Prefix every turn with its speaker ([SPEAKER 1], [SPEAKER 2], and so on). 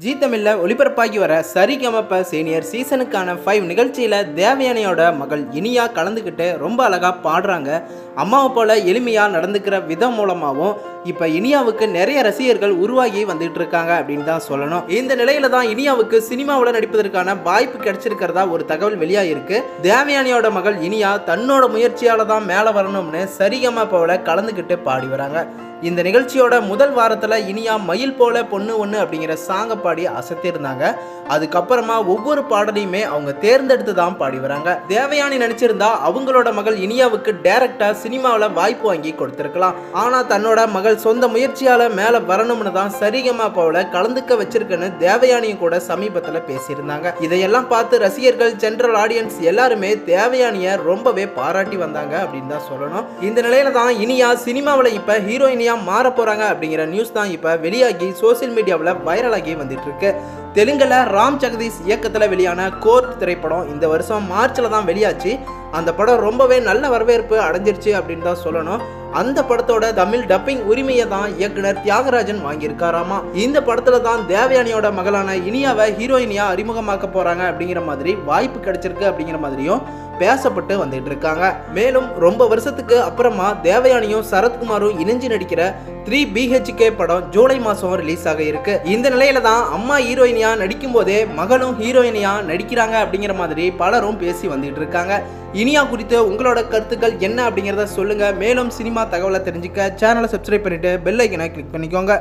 [SPEAKER 1] ஜீ தமிழ்ல ஒளிபரப்பாகி வர சரிகமப சீனியர் சீசனுக்கான 5 நிகழ்ச்சியில் தேவயானியோட மகள் இனியா கலந்துக்கிட்டு ரொம்ப அழகாக பாடுறாங்க. அம்மாவை போல எளிமையாக நடந்துக்கிற விதம் மூலமாகவும் இப்போ இனியாவுக்கு நிறைய ரசிகர்கள் உருவாகி வந்துட்டு இருக்காங்க அப்படின்னு தான் சொல்லணும். இந்த நிலையில தான் இனியாவுக்கு சினிமாவில் நடிப்பதற்கான வாய்ப்பு கிடைச்சிருக்கிறதா ஒரு தகவல் வெளியாகிருக்கு. தேவயானியோட மகள் இனியா தன்னோட முயற்சியால தான் மேலே வரணும்னு சரிகமபல கலந்துக்கிட்டு பாடி வராங்க. இந்த நிகழ்ச்சியோட முதல் வாரத்தில் இனியா மயில் போல பொண்ணு ஒன்று அப்படிங்கிற சாங்கை பாடி அசத்திருந்தாங்க. அதுக்கப்புறமா ஒவ்வொரு பாடலையுமே அவங்க தேர்ந்தெடுத்து தான் பாடி வராங்க. தேவயானி நினைச்சிருந்தா அவங்களோட மகள் இனியாவுக்கு டைரக்டா சினிமாவில் வாய்ப்பு வாங்கி கொடுத்திருக்கலாம். ஆனா தன்னோட மகள் சொந்த முயற்சியால மேல வரணும்னு தான் சரிகமபல கலந்துக்க வச்சிருக்குன்னு தேவயானியும் கூட சமீபத்தில் பேசியிருந்தாங்க. இதையெல்லாம் பார்த்து ரசிகர்கள், ஜெனரல் ஆடியன்ஸ் எல்லாருமே தேவயானியை ரொம்பவே பாராட்டி வந்தாங்க அப்படின்னு தான் சொல்லணும். இந்த நிலையில தான் இனியா சினிமாவில் இப்ப ஹீரோயினியா மாற போறாங்க அப்படிங்கிற நியூஸ் தான் இப்ப வெளியாகி சோசியல் மீடியாவில் வைரலாகி வந்துட்டு இருக்கு. தெலுங்குல ராம் ஜெகதீஷ் இயக்கத்தில் வெளியான கோர்ட் திரைப்படம் இந்த வருஷம் மார்ச்ல தான் வெளியாச்சு. அந்த படம் ரொம்பவே நல்ல வரவேற்பு அடைஞ்சிருச்சு அப்படின்னு தான் சொல்லணும். அந்த படத்தோட தமிழ் டப்பிங் உரிமையை தான் இயக்குனர் தியாகராஜன் வாங்கியிருக்காராமா. இந்த படத்துல தான் தேவயானியோட மகளான இனியாவை ஹீரோயினியா அறிமுகமாக்க போறாங்க அப்படிங்கிற மாதிரி வாய்ப்பு கிடைச்சிருக்கு அப்படிங்கிற மாதிரியும் பேசப்பட்டு வந்துட்டு இருக்காங்க. மேலும் ரொம்ப வருஷத்துக்கு அப்புறமா தேவயானியும் சரத்குமாரும் இணைஞ்சு நடிக்கிற 3 BHK படம் ஜூலை மாசம் ரிலீஸ் ஆக இருக்கு. இந்த நிலையில தான் அம்மா ஹீரோயினியா நடிக்கும் போதே மகளும் ஹீரோயினியா நடிக்கிறாங்க அப்படிங்கிற மாதிரி பலரும் பேசி வந்துட்டு இருக்காங்க. இனியா குறித்து உங்களோட கருத்துக்கள் என்ன அப்படிங்கிறத சொல்லுங்க. மேலும் சினிமா தகவலை தெரிஞ்சுக்க சேனலை சப்ஸ்கிரைப் பண்ணிட்டு பெல் ஐக்கனை கிளிக் பண்ணிக்கோங்க.